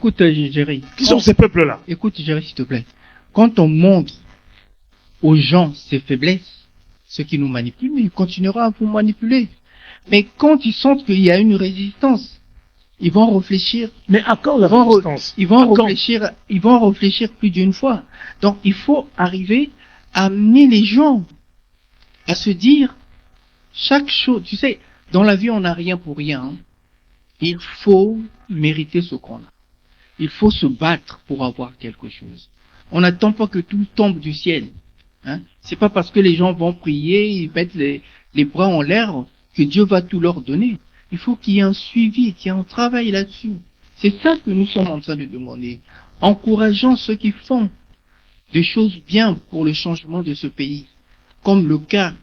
écoute, Géry. Qui sont ces peuples-là? Écoute, Géry, s'il te plaît. Quand on montre aux gens ses faiblesses, ceux qui nous manipulent, mais ils continueront à vous manipuler. Mais quand ils sentent qu'il y a une résistance, ils vont réfléchir. Mais à quand la résistance? Ils vont réfléchir plus d'une fois. Donc, il faut arriver à amener les gens à se dire, chaque chose, tu sais, dans la vie, on n'a rien pour rien. Hein. Il faut mériter ce qu'on a. Il faut se battre pour avoir quelque chose. On n'attend pas que tout tombe du ciel. Hein. C'est pas parce que les gens vont prier, ils mettent les bras en l'air que Dieu va tout leur donner. Il faut qu'il y ait un suivi, qu'il y ait un travail là-dessus. C'est ça que nous sommes en train de demander. Encourageons ceux qui font des choses bien pour le changement de ce pays. Comme le cas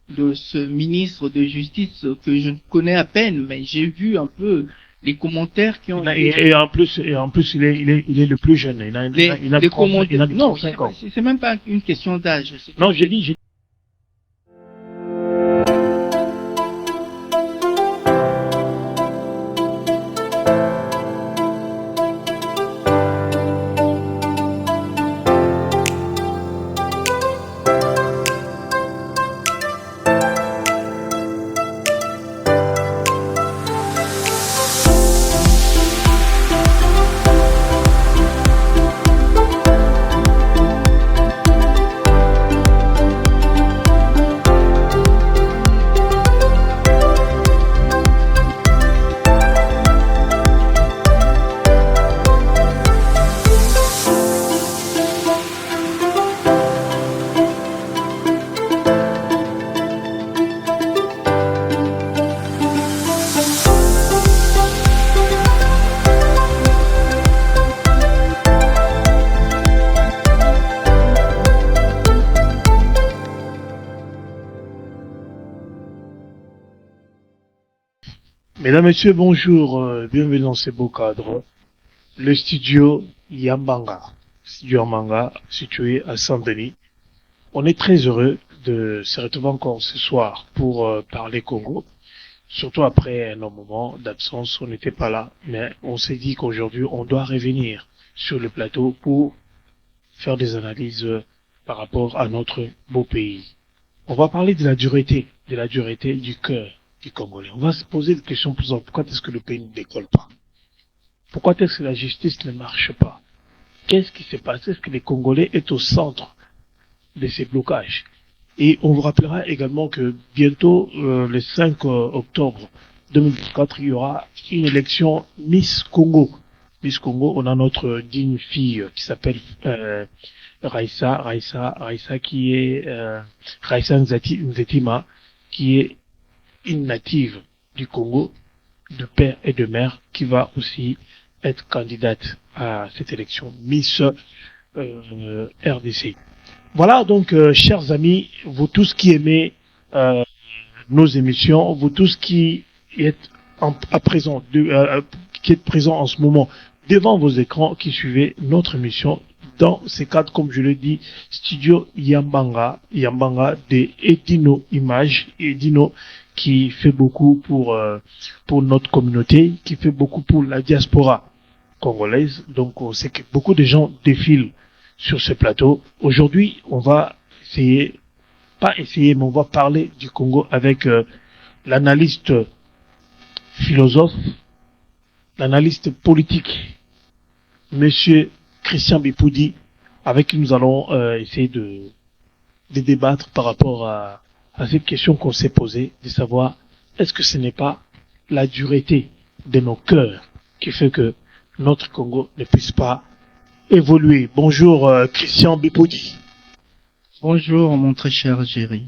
de ce ministre de justice que je connais à peine, mais j'ai vu un peu les commentaires qui ont et en plus il est le plus jeune. Il a 35 ans. C'est même pas une question d'âge. Non, j'ai dit. Mesdames, Messieurs, bonjour, bienvenue dans ces beaux cadres. Le studio Yambanga, situé à Saint-Denis. On est très heureux de se retrouver encore ce soir pour parler Congo. Surtout après un moment d'absence, on n'était pas là, mais on s'est dit qu'aujourd'hui, on doit revenir sur le plateau pour faire des analyses par rapport à notre beau pays. On va parler de la dureté du cœur du Congolais. On va se poser des questions plus en pourquoi est-ce que le pays ne décolle pas? Pourquoi est-ce que la justice ne marche pas? Qu'est-ce qui s'est passé? Est-ce que les Congolais est au centre de ces blocages? Et on vous rappellera également que bientôt, le 5 octobre 2024, il y aura une élection Miss Congo. Miss Congo, on a notre digne fille qui s'appelle Raissa qui est Raissa Nzetima, qui est une native du Congo, de père et de mère, qui va aussi être candidate à cette élection Miss RDC. Voilà donc, chers amis, vous tous qui aimez nos émissions, vous tous qui êtes qui êtes présents en ce moment devant vos écrans, qui suivez notre émission dans ces cadres, comme je le dis, Studio Yambanga de Edino Images, Edino qui fait beaucoup pour notre communauté, qui fait beaucoup pour la diaspora congolaise. Donc on sait que beaucoup de gens défilent sur ce plateau. Aujourd'hui, on va mais on va parler du Congo avec l'analyste philosophe, l'analyste politique, Monsieur Christian Bipoudi, avec qui nous allons essayer de débattre par rapport à cette question qu'on s'est posée, de savoir est-ce que ce n'est pas la dureté de nos cœurs qui fait que notre Congo ne puisse pas évoluer. Bonjour Christian Bipoudi. Bonjour mon très cher Géry.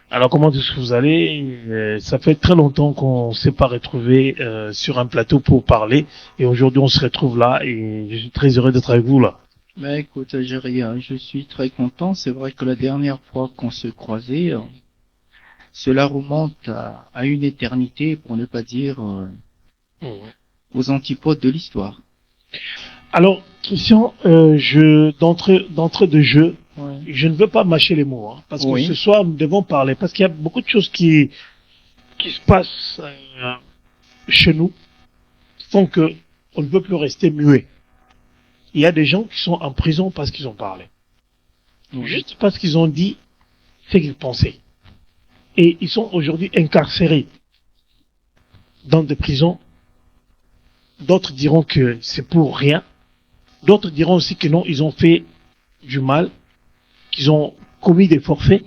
Alors comment est-ce que vous allez? Ça fait très longtemps qu'on ne s'est pas retrouvé sur un plateau pour parler, et aujourd'hui on se retrouve là et je suis très heureux d'être avec vous là. Mais écoute Géry, je suis très content. C'est vrai que la dernière fois qu'on se croisait, cela remonte à une éternité, pour ne pas dire aux antipodes de l'histoire. Alors Christian, d'entrée de jeu, je ne veux pas mâcher les mots, hein, parce que ce soir nous devons parler, parce qu'il y a beaucoup de choses qui se passent chez nous, font que on ne peut plus rester muet. Il y a des gens qui sont en prison parce qu'ils ont parlé. Juste parce qu'ils ont dit ce qu'ils pensaient. Et ils sont aujourd'hui incarcérés dans des prisons. D'autres diront que c'est pour rien. D'autres diront aussi que non, ils ont fait du mal, qu'ils ont commis des forfaits.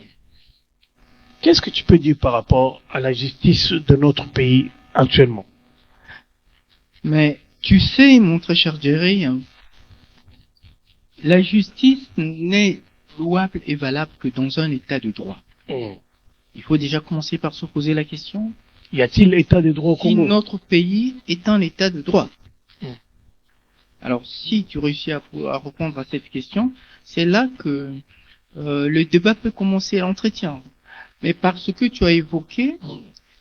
Qu'est-ce que tu peux dire par rapport à la justice de notre pays actuellement? Mais tu sais, mon très cher Jerry, la justice n'est louable et valable que dans un état de droit. Il faut déjà commencer par se poser la question. Y a-t-il état de droit au Si Congo? notre pays est un état de droit. Alors, si tu réussis à répondre à cette question, c'est là que le débat peut commencer à l'entretien. Mais parce que tu as évoqué,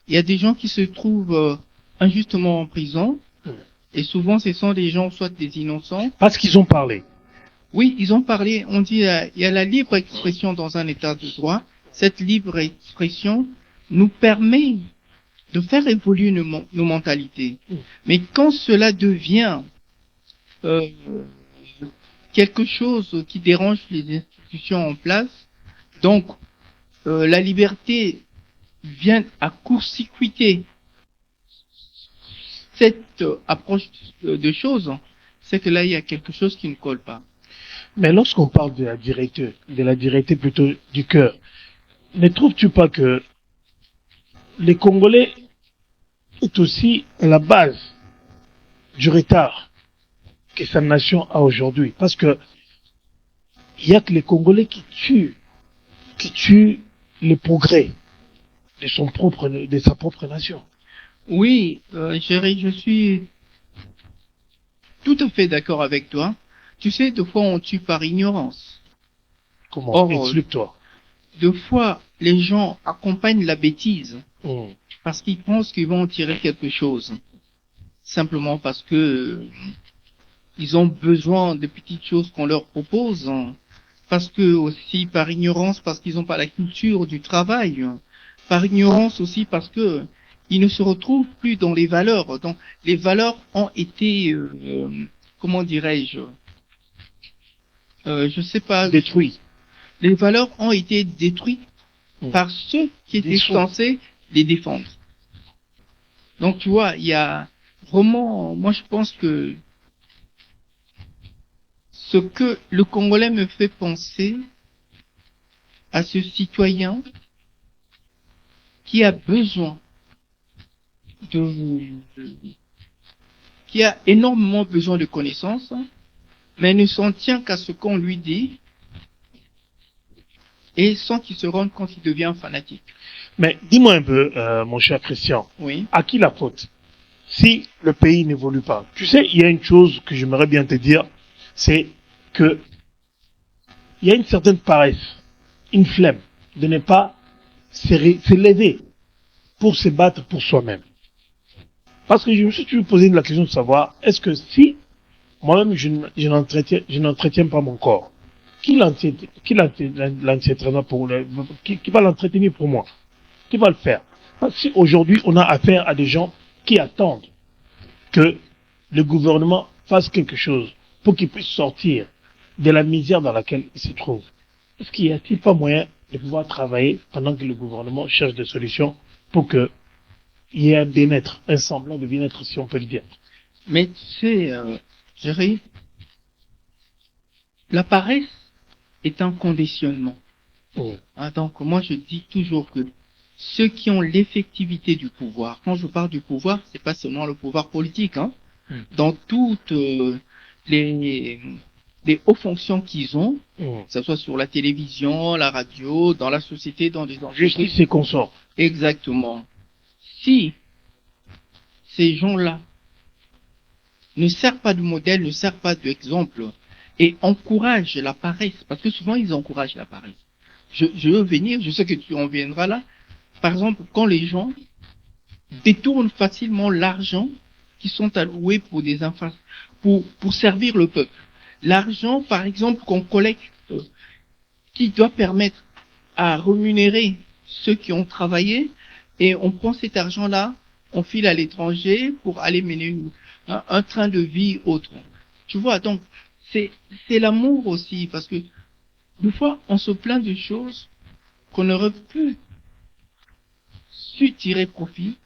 il y a des gens qui se trouvent injustement en prison, et souvent ce sont des gens, soit des innocents. Parce qu'ils ont parlé. Oui, ils ont parlé, on dit il y a la libre expression dans un état de droit. Cette libre expression nous permet de faire évoluer nos mentalités. Mais quand cela devient quelque chose qui dérange les institutions en place, donc la liberté vient à court-circuiter cette approche de choses, c'est que là il y a quelque chose qui ne colle pas. Mais lorsqu'on parle de la directe plutôt du cœur, ne trouves-tu pas que les Congolais est aussi à la base du retard que sa nation a aujourd'hui? Parce que il y a que les Congolais qui tuent le progrès de sa propre nation. Oui, chérie, je suis tout à fait d'accord avec toi. Tu sais, deux fois on tue par ignorance. Comment? Or, explique-toi. Deux fois, les gens accompagnent la bêtise parce qu'ils pensent qu'ils vont en tirer quelque chose. Simplement parce que ils ont besoin de petites choses qu'on leur propose. Parce que aussi par ignorance, parce qu'ils n'ont pas la culture du travail. Par ignorance aussi parce que ils ne se retrouvent plus dans les valeurs. Donc les valeurs ont été, comment dirais-je, je sais pas. Détruits. Les valeurs ont été détruites par ceux qui étaient censés les défendre. Donc tu vois, il y a vraiment, moi je pense que ce que le Congolais me fait penser à ce citoyen qui a besoin qui a énormément besoin de connaissances, mais ne s'en tient qu'à ce qu'on lui dit, et sans qu'il se rende compte qu'il devient fanatique. Mais dis-moi un peu, mon cher Christian, Oui. à qui la faute si le pays n'évolue pas? Tu sais, il y a une chose que j'aimerais bien te dire, c'est que il y a une certaine paresse, une flemme de ne pas se lever pour se battre pour soi-même. Parce que je me suis toujours posé la question de savoir, est-ce que si moi-même je n'entretiens pas mon corps, qui l'entretiendra qui va l'entretenir pour moi? Qui va le faire? Parce que si aujourd'hui on a affaire à des gens qui attendent que le gouvernement fasse quelque chose pour qu'ils puissent sortir de la misère dans laquelle ils se trouvent, est-ce qu'il n'y a-t-il pas moyen de pouvoir travailler pendant que le gouvernement cherche des solutions pour que il y ait un bien-être, un semblant de bien-être, si on peut le dire? Mais tu sais, Jerry, la paresse est un conditionnement. Donc moi je dis toujours que ceux qui ont l'effectivité du pouvoir, quand je parle du pouvoir, c'est pas seulement le pouvoir politique, dans toutes les hauts fonctions qu'ils ont, que ce soit sur la télévision, la radio, dans la société, dans les entreprises. Justice et consorts. Exactement. Si ces gens-là ne servent pas de modèle, ne servent pas d'exemple, et encouragent la paresse, parce que souvent ils encouragent la paresse. Je veux venir, je sais que tu en viendras là. Par exemple, quand les gens détournent facilement l'argent qui sont alloués pour des pour servir le peuple. L'argent, par exemple, qu'on collecte, qui doit permettre à rémunérer ceux qui ont travaillé, et on prend cet argent-là, on file à l'étranger pour aller mener un train de vie autre. Tu vois, donc c'est l'amour aussi, parce que des fois on se plaint de choses qu'on aurait pu su tirer profit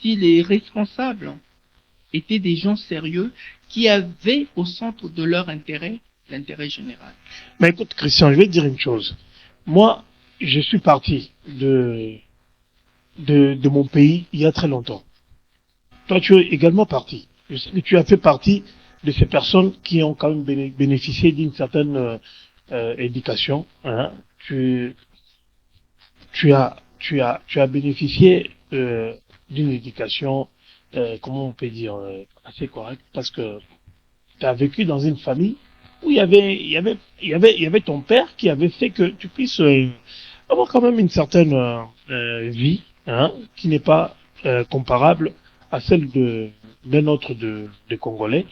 si les responsables étaient des gens sérieux qui avaient au centre de leur intérêt l'intérêt général. Mais écoute, Christian, je vais te dire une chose. Moi, je suis parti de mon pays il y a très longtemps. Toi, tu es également parti. Je sais que tu as fait partie de ces personnes qui ont quand même bénéficié d'une certaine éducation. Hein. Tu as bénéficié d'une éducation, comment on peut dire, assez correcte, parce que tu as vécu dans une famille où il y avait ton père qui avait fait que tu puisses avoir quand même une certaine vie, hein, qui n'est pas comparable à celle d'un autre de Congolais.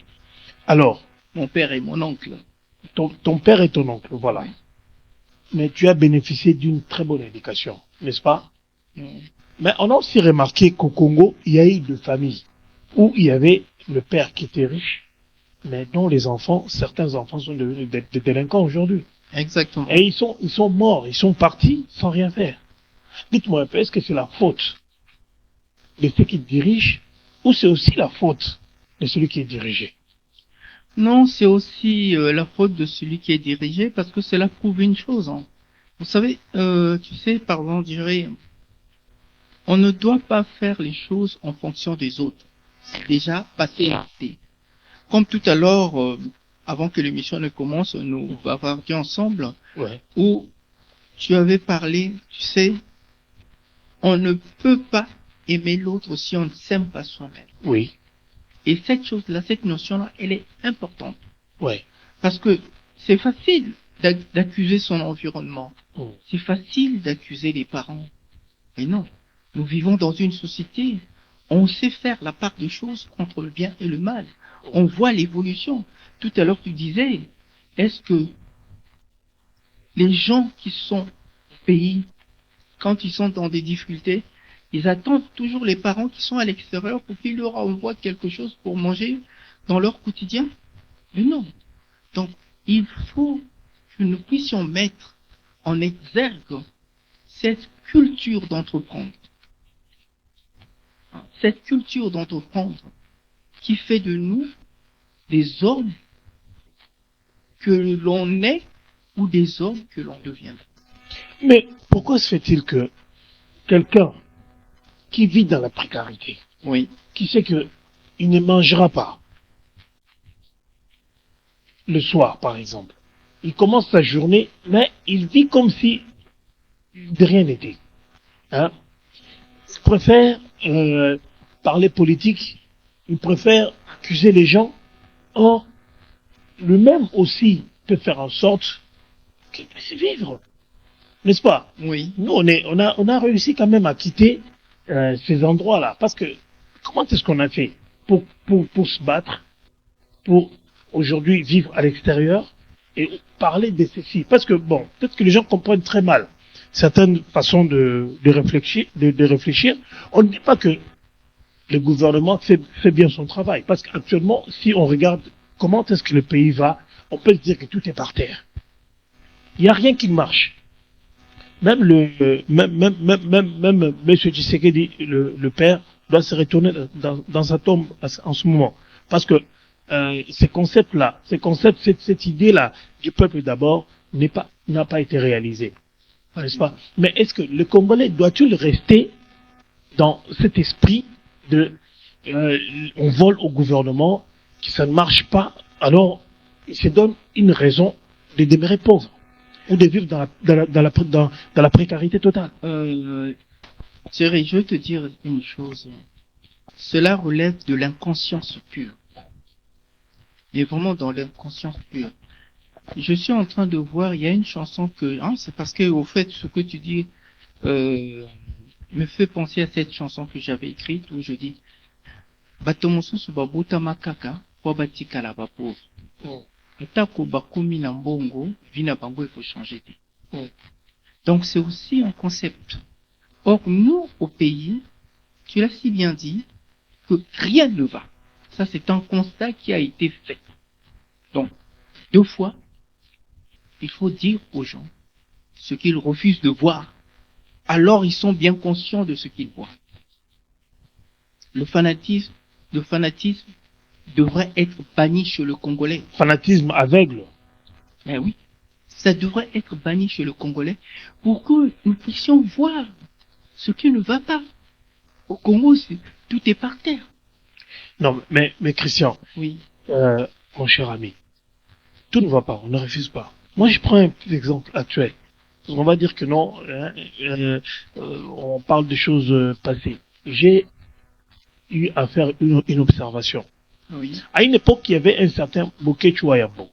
Alors, Mon père et mon oncle. ton père et ton oncle, voilà. Mais tu as bénéficié d'une très bonne éducation, n'est-ce pas? Mais on a aussi remarqué qu'au Congo, il y a eu deux familles où il y avait le père qui était riche, mais dont les enfants, certains enfants sont devenus des délinquants aujourd'hui. Exactement. Et ils sont morts, ils sont partis sans rien faire. Dites-moi un peu, est-ce que c'est la faute de ceux qui dirigent ou c'est aussi la faute de celui qui est dirigé? Non, c'est aussi la faute de celui qui est dirigé, parce que cela prouve une chose. Hein. Vous savez, tu sais, pardon, je dirais, on ne doit pas faire les choses en fonction des autres. C'est déjà passé à acté. Comme tout à l'heure, avant que l'émission ne commence, nous bavardions ensemble, Ouais. où tu avais parlé, tu sais, on ne peut pas aimer l'autre si on ne s'aime pas soi-même. Oui. Et cette chose-là, cette notion-là, elle est importante. Ouais. Parce que c'est facile d'accuser son environnement. Mm. C'est facile d'accuser les parents. Mais non, nous vivons dans une société. On sait faire la part des choses entre le bien et le mal. On voit l'évolution. Tout à l'heure, tu disais, est-ce que les gens qui sont au pays, quand ils sont dans des difficultés, ils attendent toujours les parents qui sont à l'extérieur pour qu'ils leur envoient quelque chose pour manger dans leur quotidien? Mais non. Donc, il faut que nous puissions mettre en exergue cette culture d'entreprendre. Cette culture d'entreprendre qui fait de nous des hommes que l'on est ou des hommes que l'on devient. Mais pourquoi se fait-il que quelqu'un qui vit dans la précarité, Oui. qui sait que il ne mangera pas le soir, par exemple, il commence sa journée, mais il vit comme si de rien n'était. Hein? Il préfère parler politique, il préfère accuser les gens. Or, lui-même aussi peut faire en sorte qu'il puisse vivre, n'est-ce pas? Oui. Nous, on a réussi quand même à quitter ces endroits-là, parce que comment est-ce qu'on a fait pour se battre, pour aujourd'hui vivre à l'extérieur et parler de ceci? Parce que bon, peut-être que les gens comprennent très mal certaines façons de réfléchir, de réfléchir. On ne dit pas que le gouvernement fait bien son travail, parce qu'actuellement, si on regarde comment est-ce que le pays va, on peut se dire que tout est par terre. Il n'y a rien qui marche. Même même Monsieur Tshisekedi, le père, doit se retourner dans sa tombe en ce moment, parce que ces concepts-là, cette idée-là du peuple d'abord n'a pas été réalisée, n'est-ce pas? Mais est-ce que le Congolais doit-il rester dans cet esprit de on vole au gouvernement, que ça ne marche pas, alors il se donne une raison de demeurer pauvre ou de vivre dans la précarité totale? Thierry, je veux te dire une chose. Cela relève de l'inconscience pure. Il est vraiment dans l'inconscience pure. Je suis en train de voir, il y a une chanson que, hein, c'est parce que, au fait, ce que tu dis, me fait penser à cette chanson que j'avais écrite où je dis, bato mosusu babuta makaka, po batikala ba pauvre. Atako bakomi na mbongo, vie na bango il faut changer. Donc c'est aussi un concept. Or, nous, au pays, tu l'as si bien dit, que rien ne va. Ça, c'est un constat qui a été fait. Donc, 2 fois, il faut dire aux gens ce qu'ils refusent de voir. Alors, ils sont bien conscients de ce qu'ils voient. Le fanatisme devrait être banni chez le Congolais. Fanatisme aveugle. Eh oui, ça devrait être banni chez le Congolais pour que nous puissions voir ce qui ne va pas. Au Congo, tout est par terre. Non, mais Christian, Oui. mon cher ami, tout ne va pas, on ne refuse pas. Moi, je prends un petit exemple actuel. On va dire que non, on parle de choses passées. J'ai eu à faire une observation. Oui. À une époque, il y avait un certain Bokechu Ayambo.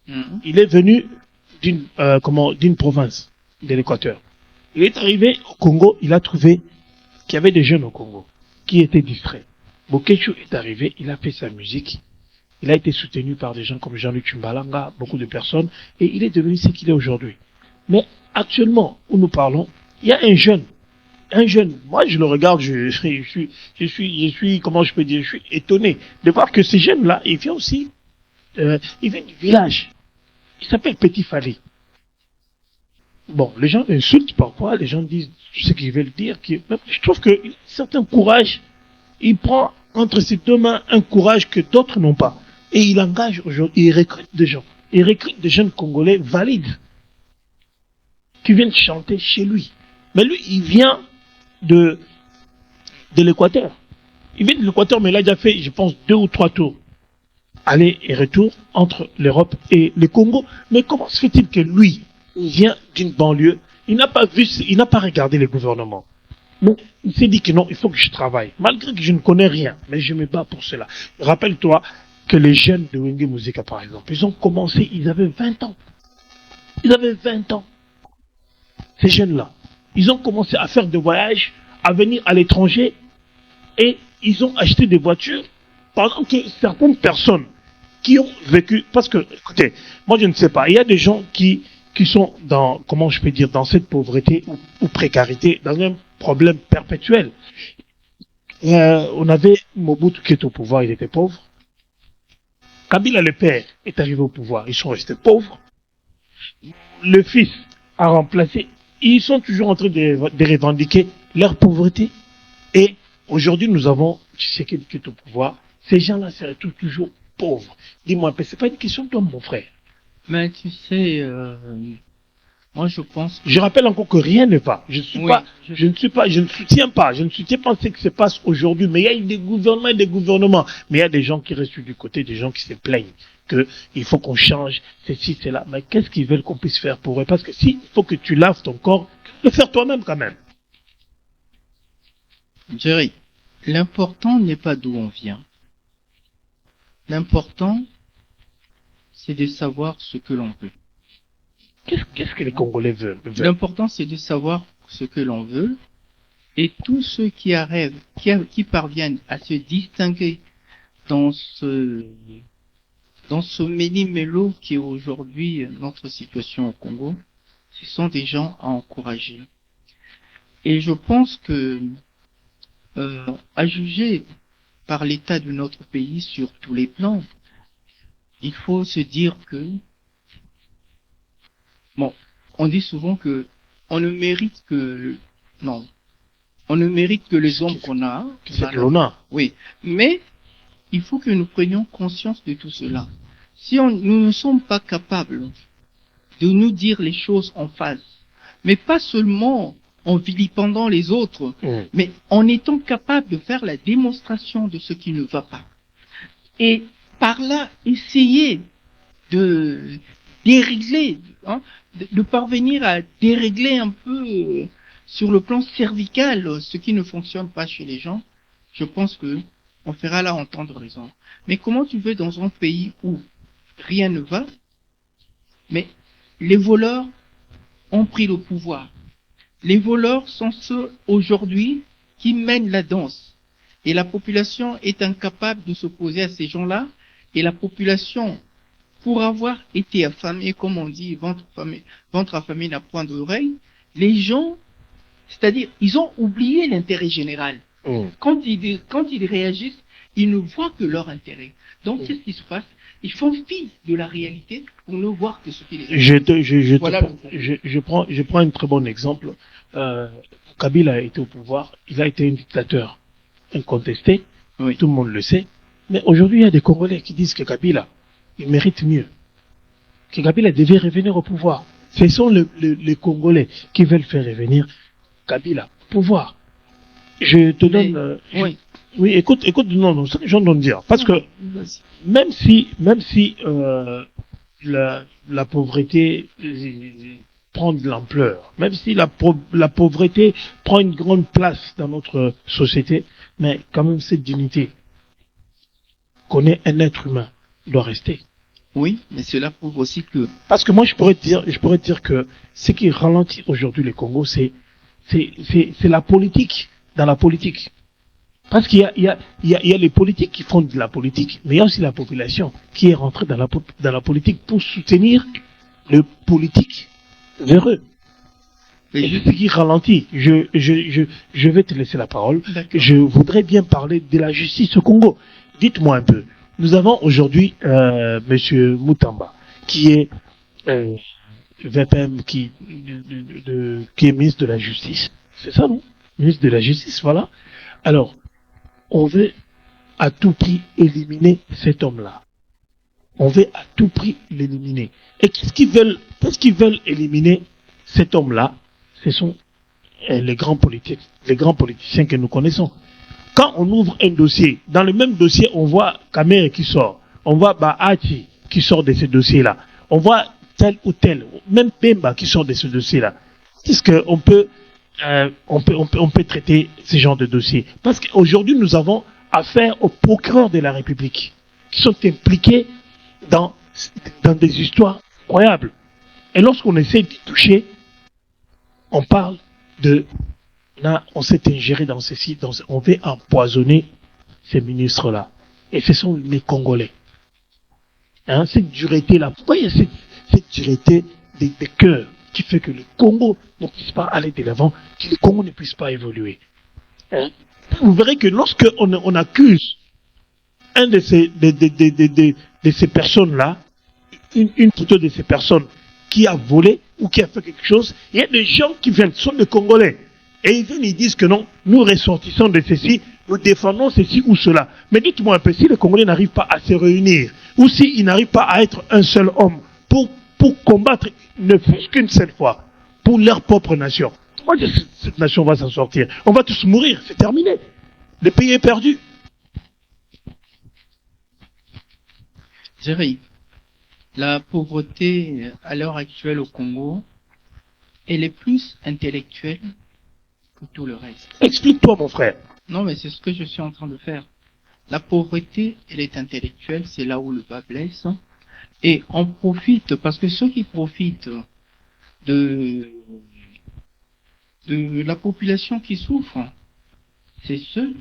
Mhm. Il est venu d'une province de l'Équateur. Il est arrivé au Congo, il a trouvé qu'il y avait des jeunes au Congo qui étaient distraits. Bokechu est arrivé, il a fait sa musique. Il a été soutenu par des gens comme Jean-Luc Chumbalanga, beaucoup de personnes, et il est devenu ce qu'il est aujourd'hui. Mais actuellement, où nous parlons, il y a un jeune, moi je le regarde, je suis, comment je peux dire, je suis étonné de voir que ces jeunes-là, il vient aussi, il vient du village. Il s'appelle Petit Fali. Bon, les gens insultent parfois, les gens disent ce qu'ils veulent dire, mais je trouve que certain courage, il prend entre ses deux mains un courage que d'autres n'ont pas. Et il engage aujourd'hui, il recrute des gens. Il recrute des jeunes Congolais valides qui viennent chanter chez lui. Mais lui, il vient de l'Équateur. Il vient de l'Équateur, mais il a déjà fait, je pense, 2 ou 3 tours. Aller et retour entre l'Europe et le Congo. Mais comment se fait-il que lui, il vient d'une banlieue, il n'a pas regardé les gouvernements. Mais il s'est dit que non, il faut que je travaille. Malgré que je ne connais rien, mais je me bats pour cela. Rappelle-toi que les jeunes de Wenge Musica, par exemple, ils ont commencé, ils avaient 20 ans. Ils avaient 20 ans. Ces jeunes-là. Ils ont commencé à faire des voyages, à venir à l'étranger, et ils ont acheté des voitures. Par exemple, que certaines personnes qui ont vécu, parce que, écoutez, moi je ne sais pas, il y a des gens qui sont dans, comment je peux dire, dans cette pauvreté ou précarité, dans un problème perpétuel. On avait Mobutu qui est au pouvoir, il était pauvre. Kabila le père est arrivé au pouvoir, ils sont restés pauvres. Le fils a remplacé, ils sont toujours en train de revendiquer leur pauvreté. Et aujourd'hui, nous avons Tshisekedi qui est au pouvoir. Ces gens-là seraient toujours pauvres. Dis-moi, c'est pas une question de toi, mon frère. Mais tu sais, moi je pense que... Je rappelle encore que rien ne va. Je ne soutiens pas ce qui se passe aujourd'hui. Mais il y a des gouvernements et des gouvernements. Mais il y a des gens qui restent du côté, des gens qui se plaignent qu'il faut qu'on change ceci, cela. Mais qu'est-ce qu'ils veulent qu'on puisse faire pour eux? Parce que s'il faut que tu laves ton corps, le faire toi-même quand même. Jerry, l'important n'est pas d'où on vient. L'important, c'est de savoir ce que l'on veut. Qu'est-ce que les Congolais veulent? L'important, c'est de savoir ce que l'on veut. Et tous ceux qui arrivent, qui parviennent à se distinguer dans ce méli-mélo qui est aujourd'hui notre situation au Congo, ce sont des gens à encourager. Et je pense que, à juger par l'état de notre pays sur tous les plans, il faut se dire que, bon, on dit souvent que on ne mérite que les hommes qu'on a. C'est l'on a. Oui, mais il faut que nous prenions conscience de tout cela. Si nous ne sommes pas capables de nous dire les choses en face, mais pas seulement en vilipendant les autres, mais en étant capable de faire la démonstration de ce qui ne va pas. Et par là, essayer de dérégler, de parvenir à dérégler un peu sur le plan cervical ce qui ne fonctionne pas chez les gens. Je pense que on fera là entendre raison. Mais comment tu veux dans un pays où rien ne va, mais les voleurs ont pris le pouvoir. Les voleurs sont ceux aujourd'hui qui mènent la danse. Et la population est incapable de s'opposer à ces gens-là. Et la population, pour avoir été affamée, comme on dit, ventre affamé n'a point d'oreille, les gens, c'est-à-dire, ils ont oublié l'intérêt général. Quand ils réagissent, ils ne voient que leur intérêt. Donc, qu'est-ce qui se passe? Ils font fi de la réalité pour ne voir que ce qui les intéresse. Voilà. Je prends un très bon exemple. Kabila a été au pouvoir, il a été un dictateur incontesté, Oui. tout le monde le sait. Mais aujourd'hui, il y a des Congolais qui disent que Kabila, il mérite mieux. Que Kabila devait revenir au pouvoir. Ce sont les Congolais qui veulent faire revenir Kabila au pouvoir. Je te donne... Oui. Oui, écoute, non, ça les gens doivent dire. Parce que même si la pauvreté prend de l'ampleur, même si la pauvreté prend une grande place dans notre société, mais quand même cette dignité qu'on est un être humain doit rester. Oui, mais cela prouve aussi que... Parce que moi, je pourrais te dire que ce qui ralentit aujourd'hui le Congo, c'est la politique, dans la politique. Parce qu'il y a les politiques qui font de la politique, mais il y a aussi la population qui est rentrée dans la politique pour soutenir le politique vers eux. Et ce qui ralentit. Je vais te laisser la parole. D'accord. Je voudrais bien parler de la justice au Congo. Dites-moi un peu. Nous avons aujourd'hui Monsieur Mutamba, qui est VPM, qui est ministre de la Justice. C'est ça, non? Ministre de la Justice, voilà. Alors, on veut à tout prix éliminer cet homme-là. On veut à tout prix l'éliminer. Et qu'est-ce qu'ils veulent éliminer cet homme-là? Ce sont les grands politiciens que nous connaissons. Quand on ouvre un dossier, dans le même dossier, on voit Kamere qui sort, on voit Bahati qui sort de ce dossier-là, on voit tel ou tel, même Pemba qui sort de ce dossier-là. Qu'est-ce qu'on peut on peut traiter ce genre de dossier? Parce qu'aujourd'hui, nous avons affaire aux procureurs de la République qui sont impliqués dans des histoires incroyables. Et lorsqu'on essaie d'y toucher, on parle de là, on s'est ingéré dans ceci, on veut empoisonner ces ministres-là. Et ce sont les Congolais. Hein, cette dureté-là, pourquoi il y a cette dureté des cœurs qui fait que le Congo ne puisse pas aller de l'avant, que le Congo ne puisse pas évoluer. Hein? Vous verrez que lorsque on accuse un de ces personnes-là, une plutôt de ces personnes qui a volé ou qui a fait quelque chose, il y a des gens qui viennent, sont des Congolais, et ils viennent, ils disent que non, nous ressortissons de ceci, nous défendons ceci ou cela. Mais dites-moi un peu, si les Congolais n'arrivent pas à se réunir, ou s'ils n'arrivent pas à être un seul homme pour combattre, ne fût-ce qu'une seule fois, pour leur propre nation, comment cette nation va s'en sortir? On va tous mourir, c'est terminé. Le pays est perdu. Jerry, la pauvreté à l'heure actuelle au Congo, elle est plus intellectuelle que tout le reste. Explique-toi, mon frère. Non, mais c'est ce que je suis en train de faire. La pauvreté, elle est intellectuelle, c'est là où le bas blesse. Et on profite, parce que ceux qui profitent de la population qui souffre, c'est ceux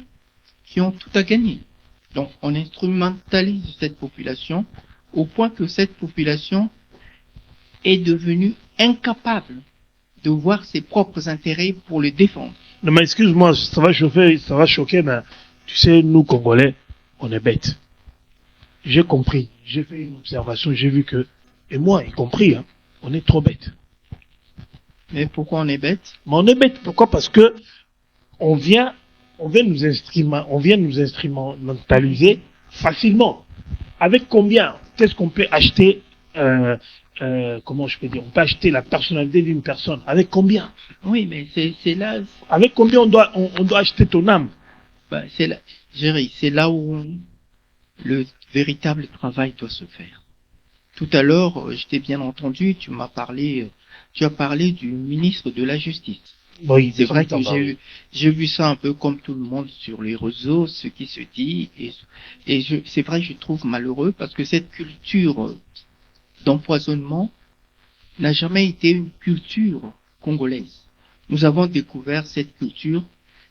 qui ont tout à gagner. Donc, on instrumentalise cette population au point que cette population est devenue incapable de voir ses propres intérêts pour les défendre. Non, mais excuse-moi, ça va choquer, mais tu sais, nous, Congolais, on est bêtes. J'ai compris, j'ai fait une observation, j'ai vu que, et moi y compris, hein, on est trop bêtes. Mais pourquoi on est bêtes? Mais on est bêtes, pourquoi? Parce que on vient nous instrumentaliser facilement. Avec combien? Qu'est-ce qu'on peut acheter, comment je peux dire? On peut acheter la personnalité d'une personne. Avec combien? Oui, mais c'est là. Avec combien on doit acheter ton âme? C'est là, Jerry, c'est là où le véritable travail doit se faire. Tout à l'heure, je t'ai bien entendu, tu as parlé du ministre de la Justice. Oui, c'est vrai que j'ai vu ça un peu comme tout le monde sur les réseaux, ce qui se dit, c'est vrai que je trouve malheureux parce que cette culture d'empoisonnement n'a jamais été une culture congolaise. Nous avons découvert cette culture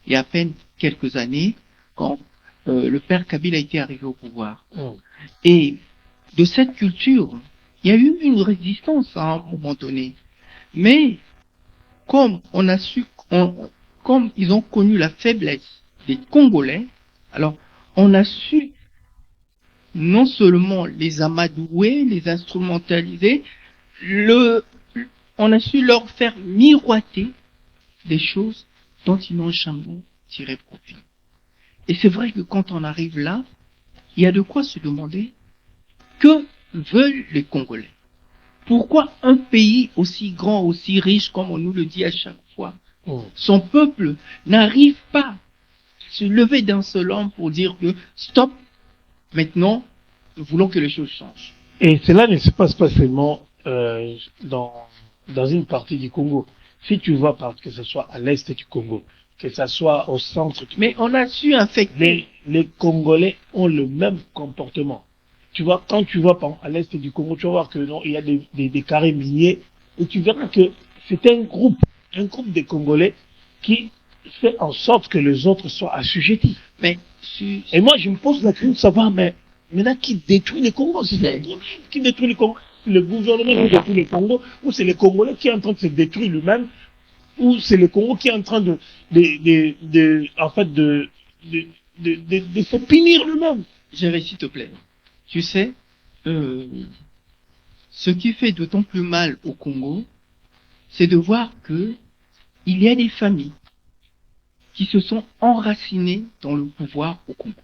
il y a à peine quelques années quand le père Kabila a été arrivé au pouvoir. Et de cette culture, il y a eu une résistance à un moment donné. Mais comme comme ils ont connu la faiblesse des Congolais, alors on a su non seulement les amadouer, les instrumentaliser, on a su leur faire miroiter des choses dont ils n'ont jamais tiré profit. Et c'est vrai que quand on arrive là, il y a de quoi se demander que veulent les Congolais. Pourquoi un pays aussi grand, aussi riche, comme on nous le dit à chaque fois, son peuple n'arrive pas à se lever d'un seul homme pour dire que stop, maintenant, nous voulons que les choses changent. Et cela ne se passe pas seulement dans une partie du Congo. Si tu vois, que ce soit à l'est du Congo, que ce soit au centre du Mais on a su infecter. Les Congolais ont le même comportement. Tu vois, quand tu vas à l'est du Congo, tu vas voir que non, il y a des carrés miniers, et tu verras que c'est un groupe de Congolais qui fait en sorte que les autres soient assujettis. Mais et moi, je me pose la question de savoir, mais maintenant qui détruit les Congos, qui détruit les Congos? Le gouvernement qui détruit les Congos, ou c'est les Congolais qui est en train de se détruire lui-même, ou c'est le Congo qui est en train de se punir lui-même. Gérer, s'il te plaît. Tu sais, ce qui fait d'autant plus mal au Congo, c'est de voir que il y a des familles qui se sont enracinées dans le pouvoir au Congo.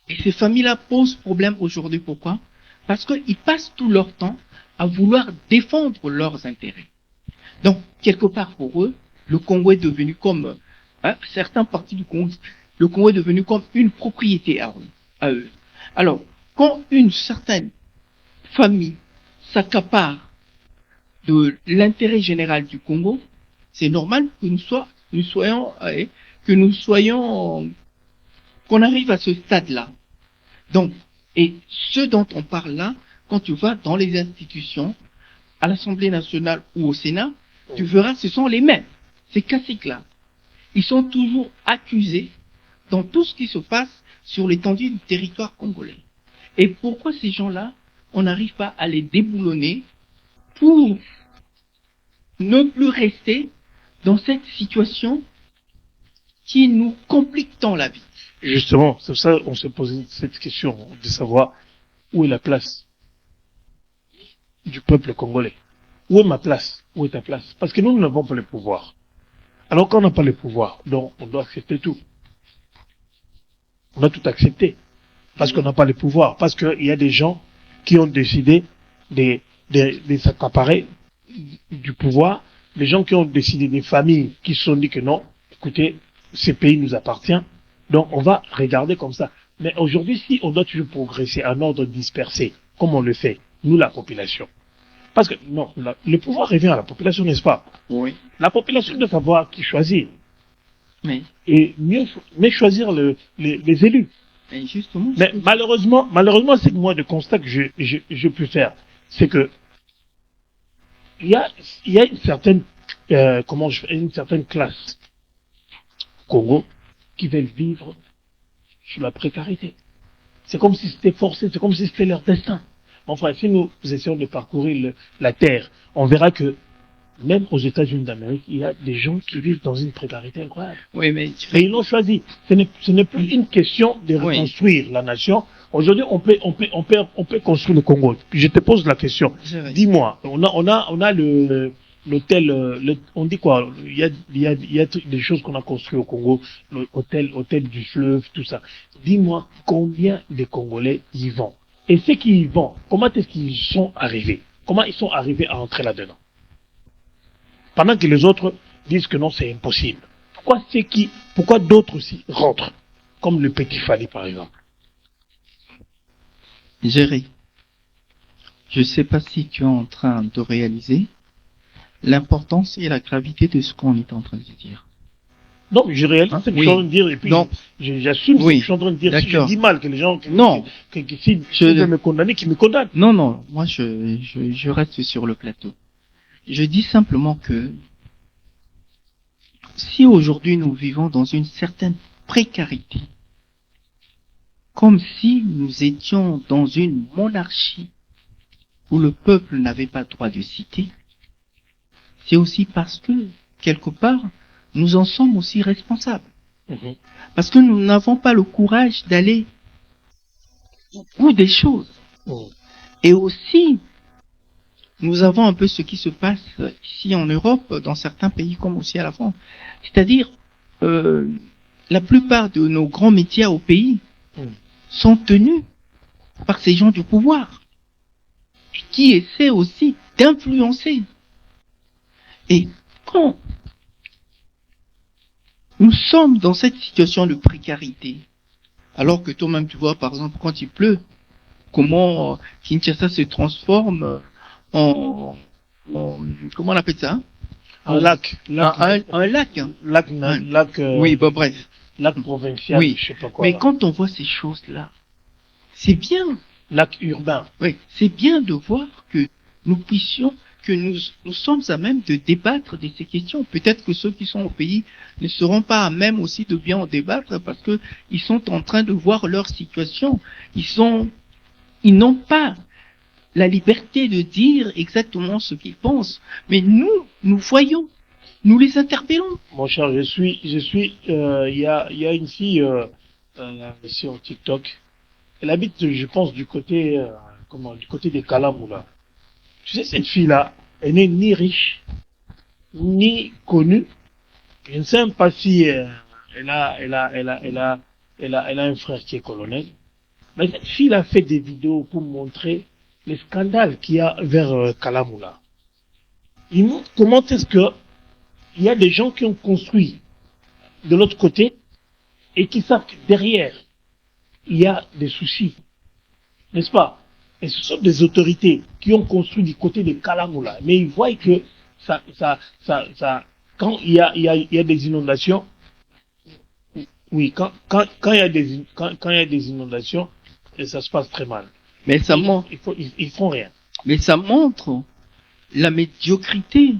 Et ces familles-là posent problème aujourd'hui. Pourquoi? Parce qu'ils passent tout leur temps à vouloir défendre leurs intérêts. Donc, quelque part pour eux, le Congo est devenu comme, certains parties du Congo, le Congo est devenu comme une propriété à eux. Alors, quand une certaine famille s'accapare de l'intérêt général du Congo, c'est normal que qu'on arrive à ce stade-là. Donc, et ce dont on parle là, quand tu vas dans les institutions, à l'Assemblée nationale ou au Sénat, tu verras, ce sont les mêmes. Ces caciques-là. Ils sont toujours accusés dans tout ce qui se passe sur l'étendue du territoire congolais. Et pourquoi ces gens-là, on n'arrive pas à les déboulonner pour ne plus rester dans cette situation qui nous complique tant la vie? Justement, c'est pour ça qu'on se pose cette question de savoir où est la place du peuple congolais. Où est ma place? Où est ta place? Parce que nous n'avons pas le pouvoir. Alors qu'on n'a pas le pouvoir, donc on doit accepter tout. On doit tout accepter. Parce qu'on n'a pas le pouvoir. Parce qu'il y a des gens qui ont décidé de s'accaparer du pouvoir. Des gens qui ont décidé, des familles qui se sont dit que non, écoutez, ce pays nous appartient. Donc on va regarder comme ça. Mais aujourd'hui, si on doit toujours progresser en ordre dispersé, comme on le fait, nous la population. Parce que non, le pouvoir revient à la population, n'est-ce pas? Oui. La population doit savoir qui choisir. Mais choisir les élus. Et justement. Mais malheureusement, c'est que moi, le constat que je peux faire, c'est que il y a une certaine une certaine classe au Congo qui veulent vivre sur la précarité. C'est comme si c'était forcé, c'est comme si c'était leur destin. Enfin, si nous essayons de parcourir la terre, on verra que même aux États-Unis d'Amérique, il y a des gens qui vivent dans une précarité incroyable. Oui, mais et ils l'ont choisi. Ce n'est plus une question de reconstruire la nation. Aujourd'hui, on peut construire le Congo. Je te pose la question. Dis-moi, on a l'hôtel, on dit quoi? Il y a des choses qu'on a construites au Congo, l'hôtel du fleuve, tout ça. Dis-moi combien de Congolais y vont. Et ceux qui y vont, comment est-ce qu'ils sont arrivés? Comment ils sont arrivés à entrer là-dedans? Pendant que les autres disent que non, c'est impossible. Pourquoi d'autres aussi rentrent? Comme le petit Fali, par exemple. Géry, je ne sais pas si tu es en train de réaliser l'importance et la gravité de ce qu'on est en train de dire. Non, je réalise ce que je suis en train de dire, et puis j'assume ce que je suis en train de dire. Si je dis mal, que les gens, si je veux me condamner, qu'ils me condamnent. Non, moi je reste sur le plateau. Je dis simplement que si aujourd'hui nous vivons dans une certaine précarité, comme si nous étions dans une monarchie où le peuple n'avait pas droit de citer, c'est aussi parce que, quelque part, nous en sommes aussi responsables. Mhm. Parce que nous n'avons pas le courage d'aller au bout des choses. Mhm. Et aussi, nous avons un peu ce qui se passe ici en Europe, dans certains pays comme aussi à la France. C'est-à-dire, la plupart de nos grands médias au pays sont tenus par ces gens du pouvoir qui essaient aussi d'influencer. Et quand nous sommes dans cette situation de précarité, alors que toi-même tu vois par exemple quand il pleut, comment Kinshasa se transforme en comment on appelle ça? Un lac. Un lac. Lac, Oui, bon bref. Lac provincial, Oui. je sais pas quoi. Mais là. quand on voit ces choses-là, c'est bien. Lac urbain. Oui, c'est bien de voir que nous puissions, que nous sommes à même de débattre de ces questions. Peut-être que ceux qui sont au pays ne seront pas à même aussi de bien en débattre parce que ils sont en train de voir leur situation. Ils n'ont pas la liberté de dire exactement ce qu'ils pensent. Mais nous voyons, nous les interpellons. Mon cher, il y a une fille, sur TikTok. Elle habite, je pense, du côté des Kalamoula. Tu sais, cette fille-là, elle n'est ni riche, ni connue. Je ne sais même pas si elle a un frère qui est colonel. Mais cette fille a fait des vidéos pour montrer les scandales qu'il y a vers Kalamoula. Il montre comment est-ce que il y a des gens qui ont construit de l'autre côté et qui savent que derrière il y a des soucis, n'est-ce pas? Et ce sont des autorités qui ont construit du côté de Kalamoula, mais ils voient que quand il y a des inondations, oui, quand il y a des inondations, et ça se passe très mal. Mais ça montre, ils font rien. Mais ça montre la médiocrité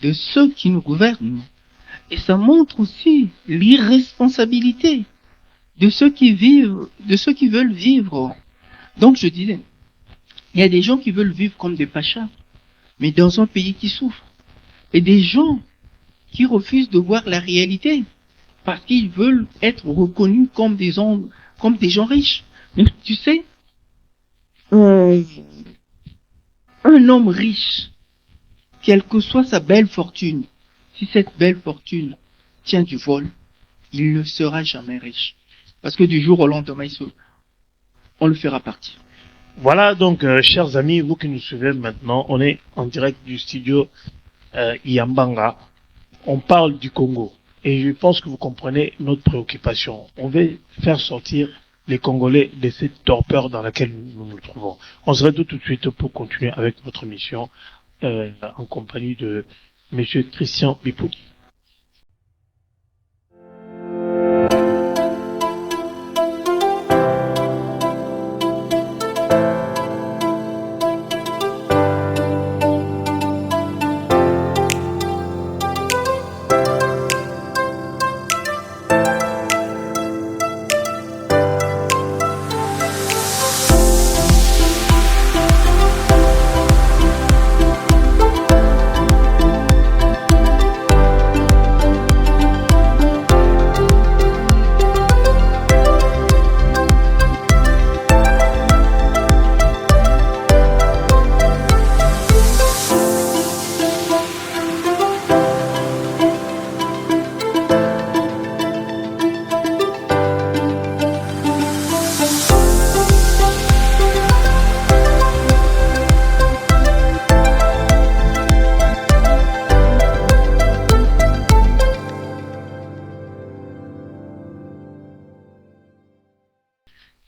de ceux qui nous gouvernent. Et ça montre aussi l'irresponsabilité de ceux qui vivent, de ceux qui veulent vivre. Donc je disais, il y a des gens qui veulent vivre comme des pachas, mais dans un pays qui souffre. Et des gens qui refusent de voir la réalité parce qu'ils veulent être reconnus comme des gens riches. Mais tu sais, un homme riche, quelle que soit sa belle fortune, si cette belle fortune tient du vol, il ne sera jamais riche. Parce que du jour au lendemain, on le fera partir. Voilà donc, chers amis, vous qui nous suivez maintenant, on est en direct du studio Yambanga. On parle du Congo. Et je pense que vous comprenez notre préoccupation. On veut faire sortir les Congolais de cette torpeur dans laquelle nous nous trouvons. On se retrouve tout de suite pour continuer avec notre mission en compagnie de Monsieur Christian Bipouli.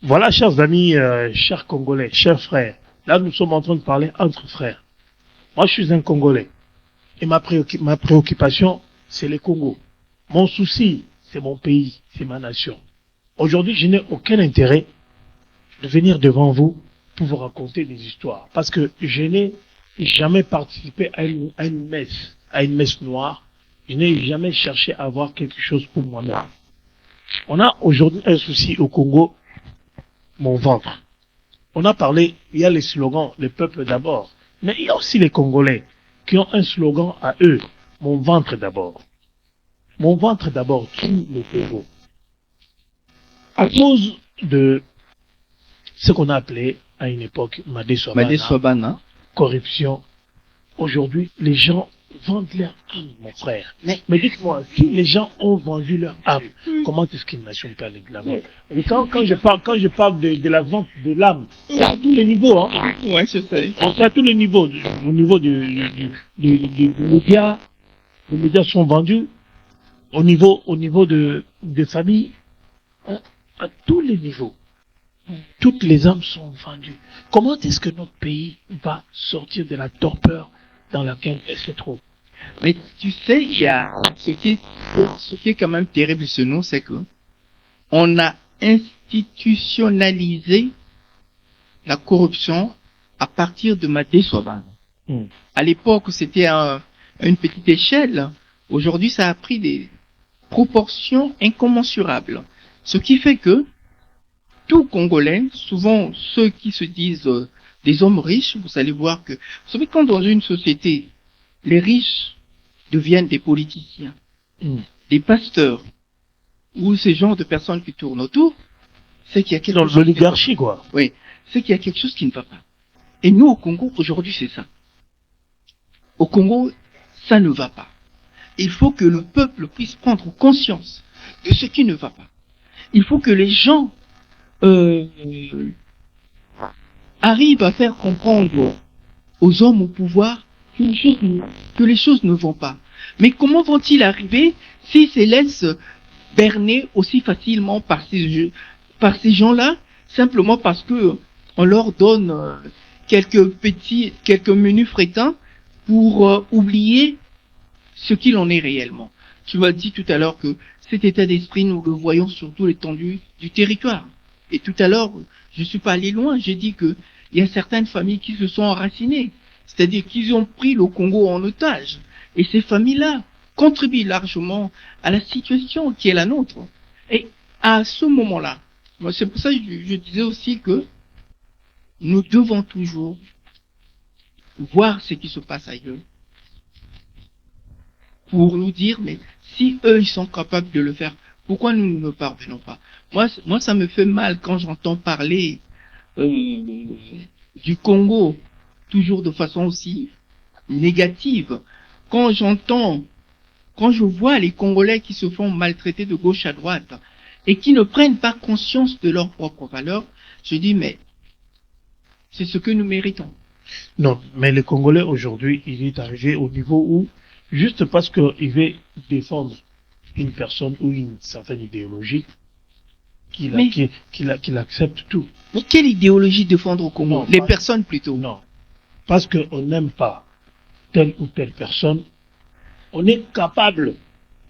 Voilà, chers amis, chers Congolais, chers frères. Là, nous sommes en train de parler entre frères. Moi, je suis un Congolais. Et ma préoccupation, c'est le Congo. Mon souci, c'est mon pays, c'est ma nation. Aujourd'hui, je n'ai aucun intérêt de venir devant vous pour vous raconter des histoires. Parce que je n'ai jamais participé à une messe noire. Je n'ai jamais cherché à avoir quelque chose pour moi-même. On a aujourd'hui un souci au Congo, mon ventre. On a parlé, il y a les slogans, le peuple d'abord. Mais il y a aussi les Congolais qui ont un slogan à eux, mon ventre d'abord. Mon ventre d'abord tue le Congo. À cause de ce qu'on a appelé à une époque Madé Sobana. Corruption. Aujourd'hui, les gens vendent leur âme, mon frère. Mais dites-moi, si les gens ont vendu leur âme, comment est-ce qu'ils n'assument pas la vente? Et quand je parle de la vente de l'âme, c'est à tous les niveaux, hein. Ouais, je sais. C'est à tous les niveaux. Au niveau des médias, les médias sont vendus. Au niveau des familles, hein, à tous les niveaux. Toutes les âmes sont vendues. Comment est-ce que notre pays va sortir de la torpeur dans laquelle elle se trouve? Mais tu sais, il y a ce qui est quand même terrible chez nous, c'est que on a institutionnalisé la corruption à partir de Madé Sobana. À l'époque, c'était à une petite échelle. Aujourd'hui, ça a pris des proportions incommensurables. Ce qui fait que tout Congolais, souvent ceux qui se disent des hommes riches, vous allez voir que, vous savez, quand dans une société, les riches deviennent des politiciens, des pasteurs, ou ces genres de personnes qui tournent autour, c'est qu'il y a quelque chose. Dans l'oligarchie, quoi. Oui, c'est qu'il y a quelque chose qui ne va pas. Et nous, au Congo, aujourd'hui, c'est ça. Au Congo, ça ne va pas. Il faut que le peuple puisse prendre conscience de ce qui ne va pas. Il faut que les gens arrivent à faire comprendre aux hommes au pouvoir que les choses ne vont pas. Mais comment vont-ils arriver s'ils se laissent berner aussi facilement par ces gens-là, simplement parce que on leur donne quelques menus frétins pour oublier ce qu'il en est réellement. Tu m'as dit tout à l'heure que cet état d'esprit, nous le voyons sur toute l'étendue du territoire. Et tout à l'heure, je suis pas allé loin, j'ai dit que il y a certaines familles qui se sont enracinées. C'est-à-dire qu'ils ont pris le Congo en otage. Et ces familles-là contribuent largement à la situation qui est la nôtre. Et à ce moment-là, moi, c'est pour ça que je disais aussi que nous devons toujours voir ce qui se passe ailleurs pour nous dire, mais si eux, ils sont capables de le faire, pourquoi nous ne parvenons pas? Moi, ça me fait mal quand j'entends parler du Congo, toujours de façon aussi négative. Quand je vois les Congolais qui se font maltraiter de gauche à droite et qui ne prennent pas conscience de leurs propres valeurs, je dis, mais c'est ce que nous méritons. Non, mais les Congolais aujourd'hui, il est arrivé au niveau où, juste parce qu'il veut défendre une personne ou une certaine idéologie, qu'il accepte tout. Mais quelle idéologie défendre au Congo? Non, les personnes plutôt. Non. Parce qu'on n'aime pas telle ou telle personne, on est capable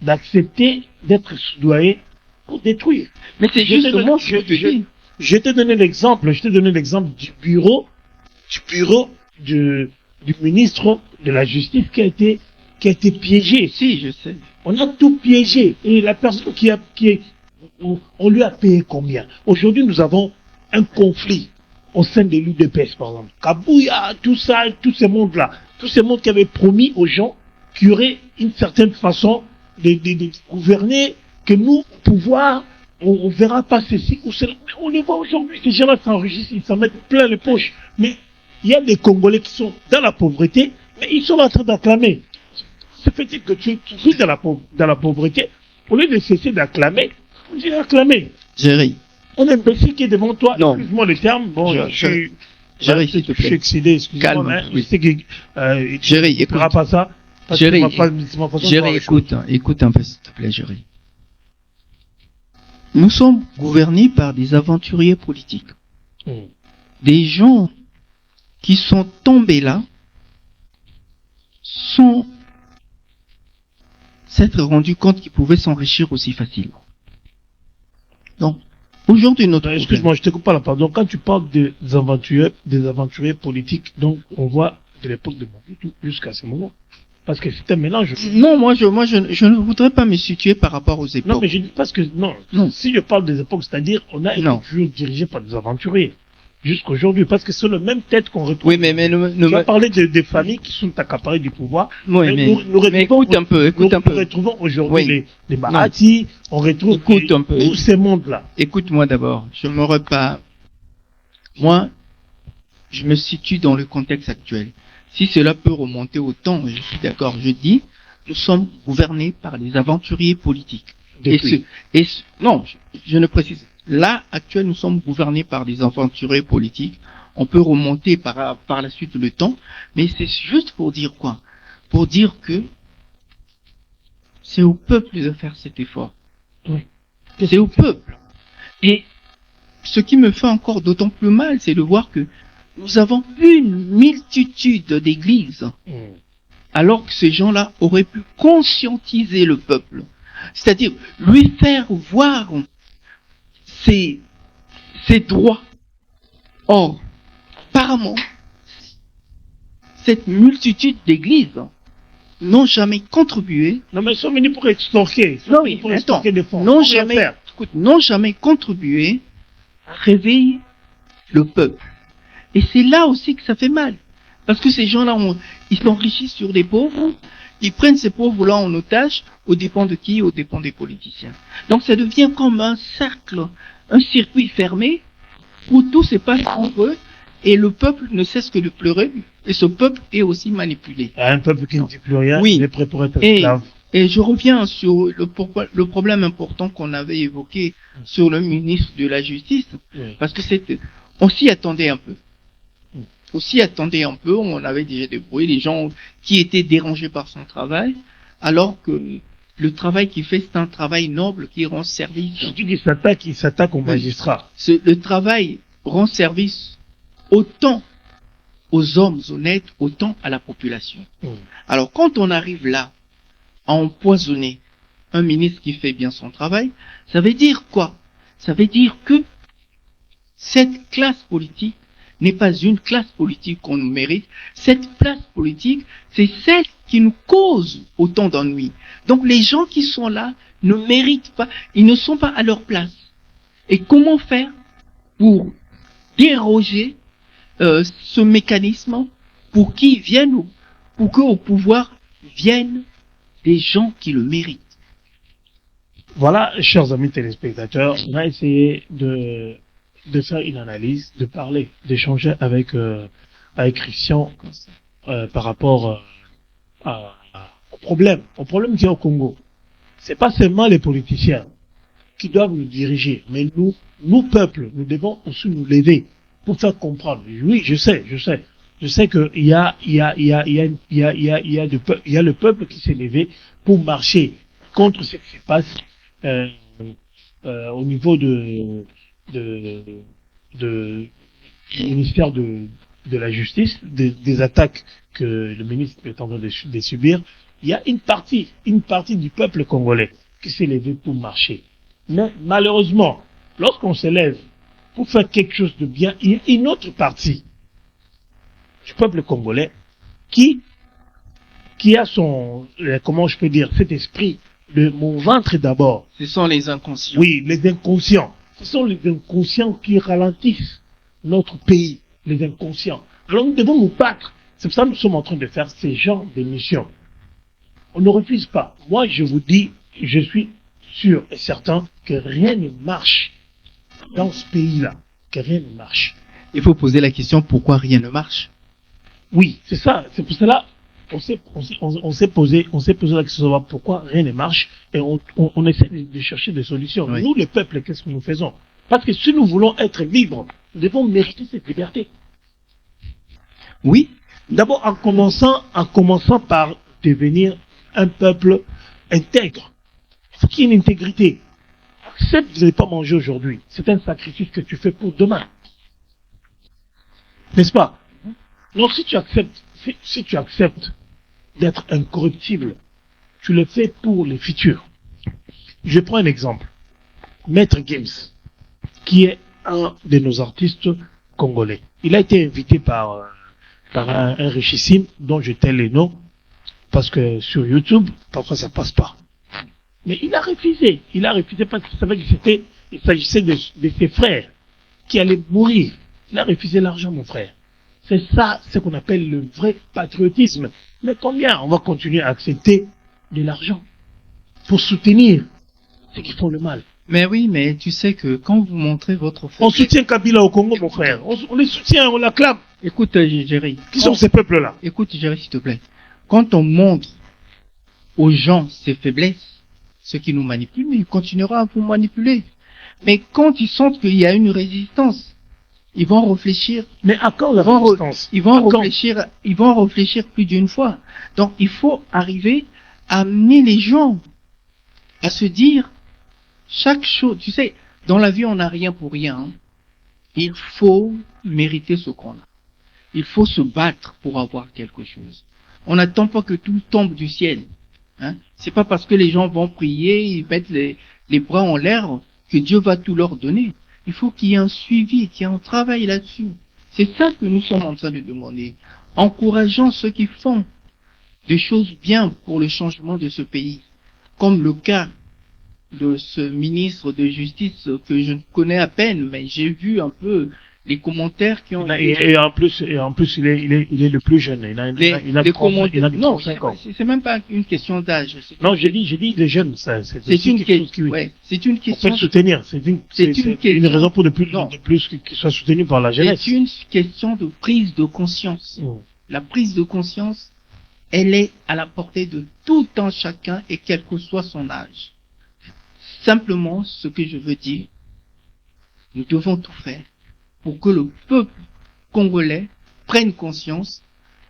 d'accepter d'être soudoyé pour détruire. Mais c'est justement ce que tu dis. Je t'ai donné l'exemple du bureau du ministre de la Justice qui a été piégé. Si, je sais. On a tout piégé. Et la personne on lui a payé combien? Aujourd'hui, nous avons un conflit au sein de l'UDPS, par exemple. Kabouya, tout ça, tous ces mondes-là. Tous ces mondes qui avaient promis aux gens qu'il y aurait une certaine façon de gouverner, que nous, pouvoir, on verra pas ceci ou cela. Mais on les voit aujourd'hui, ces gens-là s'enrichissent, ils s'en mettent plein les poches. Mais il y a des Congolais qui sont dans la pauvreté, mais ils sont en train d'acclamer. Ce fait que tu vis dans la pauvreté, au lieu de cesser d'acclamer, on dit acclamer. Géry. On a un imbécile qui est devant toi, non. Excuse-moi le terme, bon, Géry, s'il te plaît. Je suis excédé, excuse-moi. Calme, Hein, oui. Géry, écoute. Pas ça. Géry, écoute un peu, s'il te plaît, Géry. Nous sommes gouvernés par des aventuriers politiques. Des gens qui sont tombés là sans s'être rendus compte qu'ils pouvaient s'enrichir aussi facilement. Donc, aujourd'hui, notre... Excuse-moi, je te coupe pas la parole. Donc, quand tu parles des aventuriers politiques, donc, on voit de l'époque de Mobutu jusqu'à ce moment. Parce que c'est un mélange. Non, moi, je ne voudrais pas me situer par rapport aux époques. Non, mais je dis parce que, non. Si je parle des époques, c'est-à-dire, on a été toujours dirigé par des aventuriers. jusqu'aujourd'hui, parce que c'est le même tête qu'on retrouve. Oui, mais tu as parlé des familles qui sont accaparées du pouvoir. Oui, mais écoute un peu. Nous retrouvons aujourd'hui les Marathis, on retrouve tous ces mondes-là. Écoute-moi d'abord, moi, je me situe dans le contexte actuel. Si cela peut remonter au temps, je suis d'accord, je dis, nous sommes gouvernés par des aventuriers politiques. Non, je ne précise. Là, actuellement, nous sommes gouvernés par des aventuriers politiques. On peut remonter par la suite le temps, mais c'est juste pour dire quoi? Pour dire que c'est au peuple de faire cet effort. Oui. C'est au peuple. Et ce qui me fait encore d'autant plus mal, c'est de voir que nous avons une multitude d'églises, alors que ces gens-là auraient pu conscientiser le peuple. C'est-à-dire lui faire voir ses droits. Or, apparemment, cette multitude d'églises n'ont jamais contribué. Non, mais ils sont venus pour extorquer. Des fonds. N'ont jamais contribué à réveiller le peuple. Et c'est là aussi que ça fait mal. Parce que ces gens-là, ils s'enrichissent sur des pauvres, ils prennent ces pauvres-là en otage, aux dépens de qui? Aux dépens des politiciens. Donc ça devient comme un cercle, un circuit fermé, où tout se passe entre eux, et le peuple ne cesse que de pleurer, et ce peuple est aussi manipulé. Un peuple qui ne dit plus rien, il est prêt pour être esclave. Et je reviens sur le problème important qu'on avait évoqué sur le ministre de la Justice, parce que on s'y attendait un peu. On avait déjà débrouillé les gens qui étaient dérangés par son travail, alors que le travail qu'il fait, c'est un travail noble qui rend service. Je dis qu'il s'attaque aux magistrats. Le travail rend service autant aux hommes honnêtes, autant à la population. Alors quand on arrive là, à empoisonner un ministre qui fait bien son travail, ça veut dire quoi? Ça veut dire que cette classe politique n'est pas une classe politique qu'on nous mérite. Cette classe politique, c'est celle qui nous cause autant d'ennuis. Donc les gens qui sont là ne méritent pas, ils ne sont pas à leur place. Et comment faire pour déroger ce mécanisme pour qu'il vienne, pour qu'au pouvoir viennent des gens qui le méritent? Voilà, chers amis téléspectateurs, on a essayé de faire une analyse, de parler, d'échanger avec Christian par rapport au problème qu'il y a au Congo. C'est pas seulement les politiciens qui doivent nous diriger, mais nous peuple, nous devons aussi nous lever pour faire comprendre. Oui, je sais que il y a le peuple qui s'est levé pour marcher contre ce qui se passe au niveau du ministère de la Justice, des attaques que le ministre est en train de subir. Il y a une partie du peuple congolais qui s'est levé pour marcher. Mais malheureusement, lorsqu'on se lève pour faire quelque chose de bien, il y a une autre partie du peuple congolais qui a comment je peux dire, cet esprit de mon ventre d'abord. Ce sont les inconscients. Oui, les inconscients. Ce sont les inconscients qui ralentissent notre pays, les inconscients. Alors nous devons nous battre. C'est pour ça que nous sommes en train de faire ces genres d'émissions. On ne refuse pas. Moi, je vous dis, je suis sûr et certain que rien ne marche dans ce pays-là. Que rien ne marche. Il faut poser la question pourquoi rien ne marche. Oui, c'est ça. C'est pour cela on s'est posé la question de savoir pourquoi rien ne marche et on essaie de chercher des solutions. Oui. Nous, le peuple, qu'est-ce que nous faisons? Parce que si nous voulons être libres, nous devons mériter cette liberté. Oui. D'abord, en commençant par devenir un peuple intègre. Il faut qu'il y ait une intégrité. Accepte de ne pas manger aujourd'hui. C'est un sacrifice que tu fais pour demain. N'est-ce pas? Donc, si tu acceptes d'être incorruptible, tu le fais pour les futurs. Je prends un exemple. Maître Gims, qui est un de nos artistes congolais. Il a été invité par un richissime dont je tais les noms, parce que sur YouTube, parfois ça passe pas. Mais il a refusé. Il a refusé parce qu'il savait qu'il s'agissait de ses frères qui allaient mourir Il a refusé l'argent, mon frère. C'est ça, ce qu'on appelle le vrai patriotisme. Mais combien on va continuer à accepter de l'argent pour soutenir ceux qui font le mal? Mais oui, mais tu sais que quand vous montrez votre On faiblesse... soutient Kabila au Congo, mon frère. On les soutient, on l'acclame. Écoute, Jerry. Qui sont ces peuples-là? Écoute, Jerry, s'il te plaît. Quand on montre aux gens ses faiblesses, ceux qui nous manipulent, ils continueront à vous manipuler. Mais quand ils sentent qu'il y a une résistance, ils vont réfléchir. Mais à quand la Ils vont résistance? ils vont réfléchir plus d'une fois. Donc, il faut arriver à amener les gens à se dire, chaque chose, tu sais, dans la vie, on n'a rien pour rien. Hein. Il faut mériter ce qu'on a. Il faut se battre pour avoir quelque chose. On n'attend pas que tout tombe du ciel. Hein. C'est pas parce que les gens vont prier, ils mettent les bras en l'air, que Dieu va tout leur donner. Il faut qu'il y ait un suivi, qu'il y ait un travail là-dessus. C'est ça que nous sommes en train de demander. Encourageant ceux qui font des choses bien pour le changement de ce pays. Comme le cas de ce ministre de justice que je ne connais à peine, mais j'ai vu un peu les commentaires qui ont et en plus, il est le plus jeune. Il a non, 35 ans. c'est même pas une question d'âge. Non, j'ai dit les jeunes, ça, c'est une question. Ouais, c'est une question. On peut le soutenir. C'est une raison pour de plus qu'il soit soutenu par la jeunesse. C'est une question de prise de conscience. La prise de conscience, elle est à la portée de tout un chacun et quel que soit son âge. Simplement, ce que je veux dire, nous devons tout faire pour que le peuple congolais prenne conscience,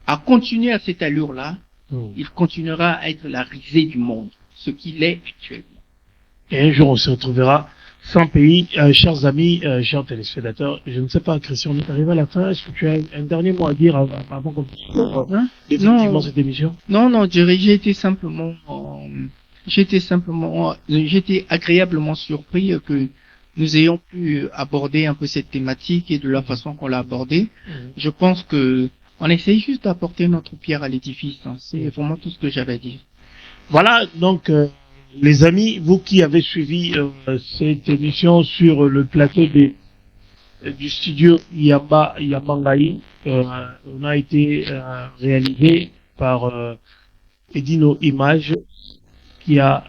à continuer à cette allure-là, il continuera à être la risée du monde, ce qu'il est actuellement. Et un jour, on se retrouvera sans pays. Chers amis, chers téléspectateurs, je ne sais pas, Christian, on est arrivé à la fin. Est-ce que tu as un dernier mot à dire avant qu'on puisse définitivement cette émission? Non, Jerry, j'ai été agréablement surpris que nous ayons pu aborder un peu cette thématique et de la façon qu'on l'a abordée. Je pense que on essaye juste d'apporter notre pierre à l'édifice. Hein. C'est vraiment tout ce que j'avais à dire. Voilà, donc les amis, vous qui avez suivi cette émission sur le plateau du studio Yabangaï, on a été réalisé par Edino Image, qui a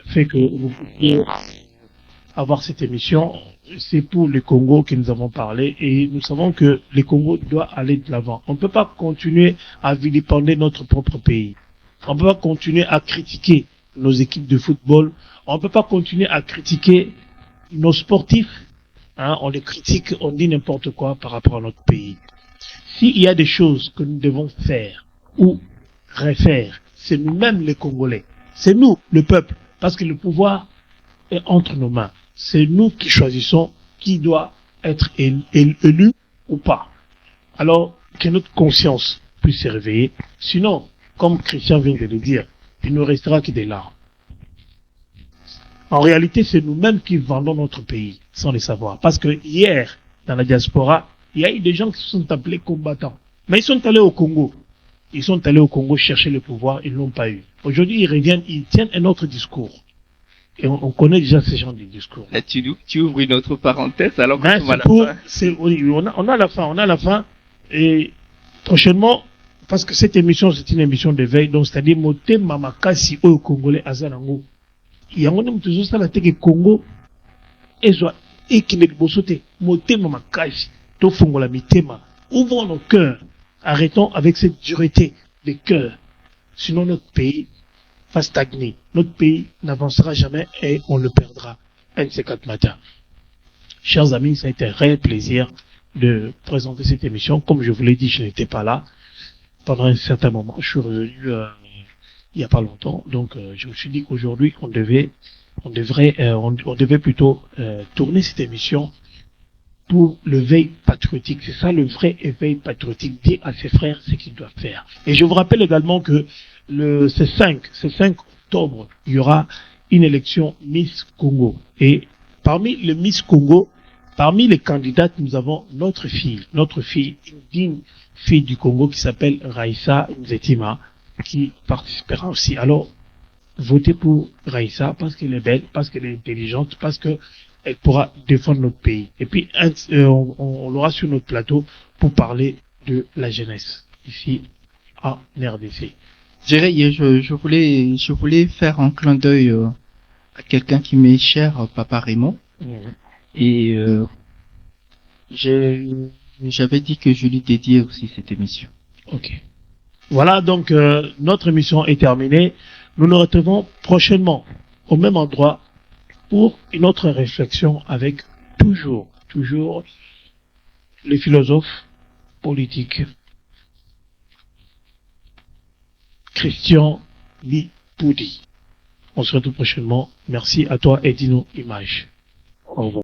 fait que vous puissiez avoir cette émission. C'est pour le Congo que nous avons parlé et nous savons que le Congo doit aller de l'avant. On ne peut pas continuer à vilipender notre propre pays. On ne peut pas continuer à critiquer nos équipes de football. On ne peut pas continuer à critiquer nos sportifs. Hein, on les critique, on dit n'importe quoi par rapport à notre pays. S'il y a des choses que nous devons faire ou refaire, c'est nous-mêmes les Congolais. C'est nous, le peuple, parce que le pouvoir est entre nos mains. C'est nous qui choisissons qui doit être élu ou pas. Alors, que notre conscience puisse se réveiller. Sinon, comme Christian vient de le dire, il ne restera que des larmes. En réalité, c'est nous-mêmes qui vendons notre pays, sans le savoir. Parce que hier, dans la diaspora, il y a eu des gens qui se sont appelés combattants. Mais ils sont allés au Congo. Ils sont allés au Congo chercher le pouvoir, ils ne l'ont pas eu. Aujourd'hui, ils reviennent, ils tiennent un autre discours. Et on connaît déjà ces gens du discours. Là, tu ouvres une autre parenthèse alors que on a la fin. Et prochainement, parce que cette émission, c'est une émission de veille, donc c'est-à-dire, moté mamakasi au Congolais azalango. Il y a un homme toujours ça la tête Congo, et qui n'est pas sauté. Moté mamakasi, to fongola mitema. Ouvrons nos cœurs. Arrêtons avec cette dureté de cœur. Sinon, notre pays va stagner. Notre pays n'avancera jamais et on le perdra. Un de ces 4 matins. Chers amis, ça a été un réel plaisir de présenter cette émission. Comme je vous l'ai dit, je n'étais pas là pendant un certain moment. Je suis revenu il n'y a pas longtemps. Donc, je me suis dit qu'aujourd'hui, on devait plutôt tourner cette émission pour le veille patriotique. C'est ça le vrai éveil patriotique. Dire à ses frères ce qu'ils doivent faire. Et je vous rappelle également que ce 5 octobre, il y aura une élection Miss Congo. Et parmi le Miss Congo, parmi les candidates, nous avons notre fille, une digne fille du Congo qui s'appelle Raissa Nzetima, qui participera aussi. Alors, votez pour Raissa parce qu'elle est belle, parce qu'elle est intelligente, parce que elle pourra défendre notre pays. Et puis, on l'aura sur notre plateau pour parler de la jeunesse ici en RDC. Je voulais faire un clin d'œil à quelqu'un qui m'est cher, Papa Raymond. Et j'avais dit que je lui dédiais aussi cette émission. Ok. Voilà, donc notre émission est terminée. Nous nous retrouvons prochainement au même endroit pour une autre réflexion avec toujours les philosophes politiques Christian Lipoudi. On se retrouve prochainement. Merci à toi, Edino Image. Au revoir.